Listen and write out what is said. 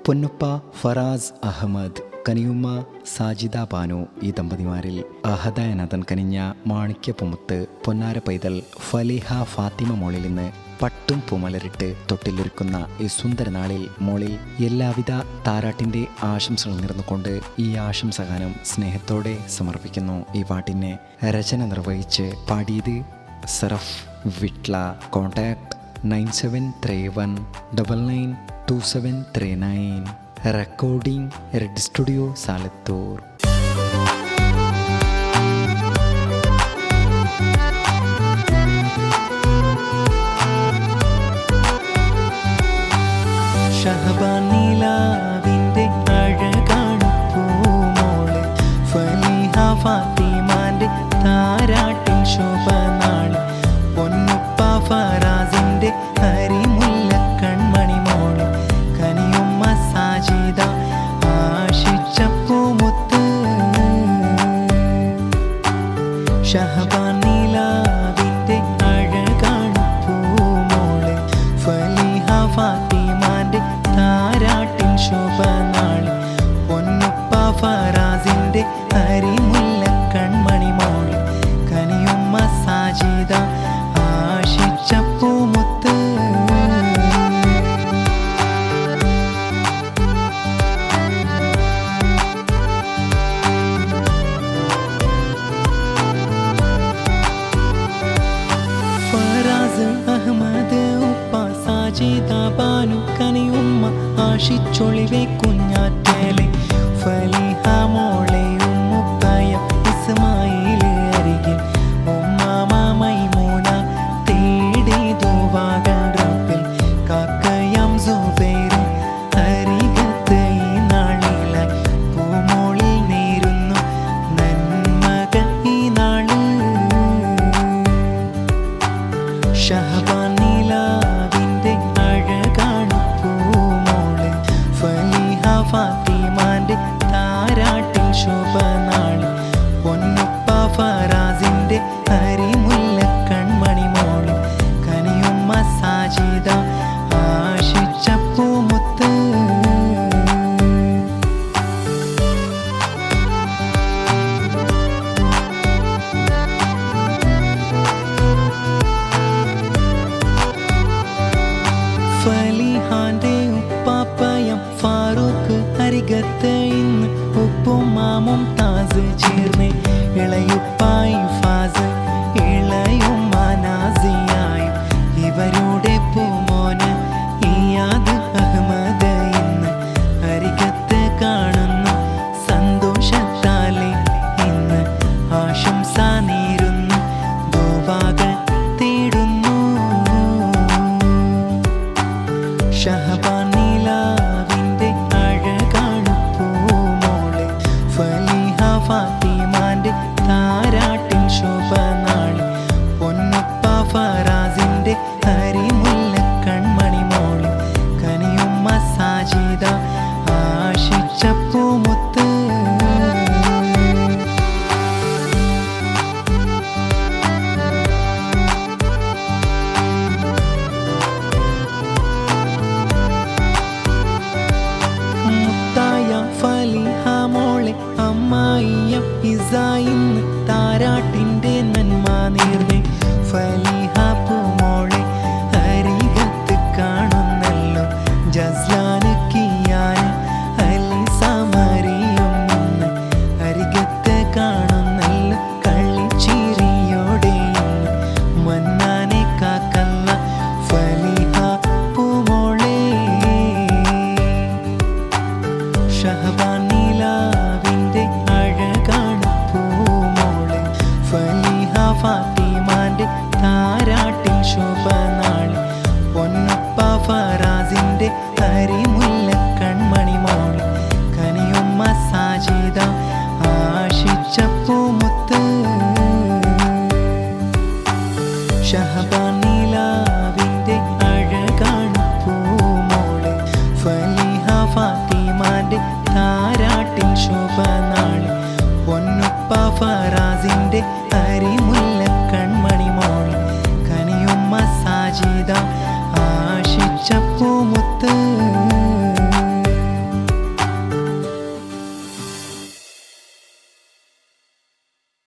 പൊന്നുപ്പ ഫറാസ് അഹമ്മദ്, കനിയുമ്മ സാജിദ ബാനു ഈ ദമ്പതിമാരിൽ അഹദയനതൻ കനിഞ്ഞ മാണിക്യപ്പുമുത്ത് പൊന്നാര പൈതൽ ഫലിഹ ഫാത്തിമ മോളിൽ നിന്ന് പട്ടും പൂമലരിട്ട് തൊട്ടിലൊരുക്കുന്ന ഈ സുന്ദരനാളിൽ മോളിൽ എല്ലാവിധ താരാട്ടിൻ്റെ ആശംസകൾ നേർന്നുകൊണ്ട് ഈ ആശംസഗാനം സ്നേഹത്തോടെ സമർപ്പിക്കുന്നു. ഈ പാട്ടിനെ രചന നിർവഹിച്ച് പാടിയത് Saraf Vitla. Contact 9731992739. Recording red studio Salathur. Shahaban നിലാവിൻ്റെ അഴകാണ് പൂമോള്, ഫലിഹ ഫാത്തിമാൻ്റെ താരാട്ടിൻ ശോഭനാള്, പൊന്നുപ്പ ഫറാസിൻ്റെ അരിമുല്ല കൺമണി മോള്, കനിയുമ്മ സാജിദ ആശിച്ച പൂമുത്ത്. ഷഹബാൻ നിലാവിൻ്റെ അഴകാണ് പൂമോള്, ഫലിഹ ഫാത്തിമാൻ്റെ താരാട്ടിൻ ശോഭനാള്, പൊന്നുപ്പ ഫറാസിൻ്റെ അരിമുല്ല കൺമണി മോള്, കനിയുമ്മ സാജിദ ആശിച്ച പൂമുത്ത്. ഫറാസ് അഹമ്മദ് ഉപ്പ സാജിദ ബാനു, കനിയുമ്മ ആശിച്ചൊളിവെ കുഞ്ഞാറ്റേലെ, ഫലിഹ മോളെ ഉമ്മുപ്പയം ഇസ്മായിൽ അരികിൽ, ഉമ്മാമ മൈമൂന തേടി ദുവാകൾ റബ്ബിൽ, കാക്കയം സുബൈറും അരികത്ത് ഈ നാളിലായി, പൂമോളിൽ നേരുന്നു നന്മകൾ ഈ നാളിൽ. ഷഹബാൻ നിലാവിൻ്റെ അഴകാണ് പൂമോള്, ഫലിഹ ഫാത്തിമാൻ്റെ താരാട്ടിൻ ശോഭനാള്, പൊന്നുപ്പ ഫറാസിൻ്റെ അരിമുല്ല കൺമണി മോള്, കനിയുമ്മ സാജിദ ആശിച്ച പൂമുത്ത്. ഫലിഹാൻ്റെ ഉപ്പാപ്പയം ഫാറൂഖ് അരികത്ത് ഇന്ന്, ഉപ്പുമാമും താസ് ചേർന്ന്, ഇളയുപ്പായി ഫാസ് ഇളയുമ്മ നാസിയായും, ഇവരുടെ പൂമോന് ഇയാദ് അഹമ്മദ് ഇന്ന് അരികത്ത് കാണുന്നു സന്തോഷത്താലെ, ഇന്ന് ആശംസ നേരുന്നു ദുആകൾ തേടുന്നു. ഷഹബാൻ നിലാവിൻ്റെ അഴകാണ് പൂമോള്, ഫലിഹ ഫാത്തിമാൻ്റെ താരാട്ടിൻ ശോഭനാള്, പൊന്നുപ്പ ഫറാസിൻ്റെ അരിമുല്ല കൺമണി മോള്, കനിയുമ്മ സാജിദ ആശിച്ച പൂമുത്ത്. മുത്തായ ഫലിഹ മോളെ അമ്മായിയം ഇസായിന്ന് താരാട്ടിൻ്റെ നന്മ നേർന്നേ, ഫലിഹ പൂമോളെ അരികത്ത് കാണുന്നല്ലോ ജസ്ലാന് കിയാന് അലിസ മറിയും ഇന്ന് അരികത്ത് കാണുന്നല്ലോ കള്ളിച്ചിരിയോടെ ഇന്ന്, മന്നാനെ കാക്കല്ല ഫലിഹ പൂമോളെ. ഷഹബാൻ നിലാവിൻ്റെ അഴകാണ് പൂമോള്, ഫലിഹ ഫാത്തിമാൻ്റെ താരാട്ടിൻ ശോഭനാള്, പൊന്നുപ്പ ഫറാസിൻ്റെ അരി